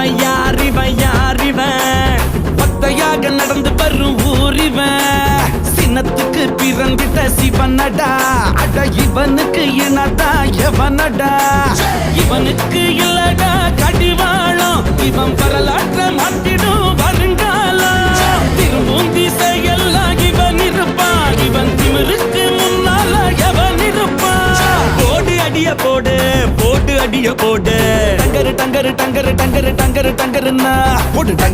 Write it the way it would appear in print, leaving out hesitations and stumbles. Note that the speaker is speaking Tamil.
இவன் யார் இவன் யார் இவன் பத்தையாக நடந்து வரும் ஊரிவன் சின்னத்துக்கு பிறந்திட்ட சிவனடா அட இவனுக்கு இனடா எவனடா இவனுக்கு இல்லடா கடிவாளம் இவன் வரலாற்ற மாட்டிடும் வருங்காலம் திரும்பும் திசையெல்லாம் இவன் இருப்பான் இவன் திமிருக்கு முன்னால எவன் இருப்பான் போடு அடிய போடு போட்டு அடிய போடு டங்கரு டங்கரு டங்கரு டங்கரு டங்கரு டங்கருன்னா போடு டங்கரு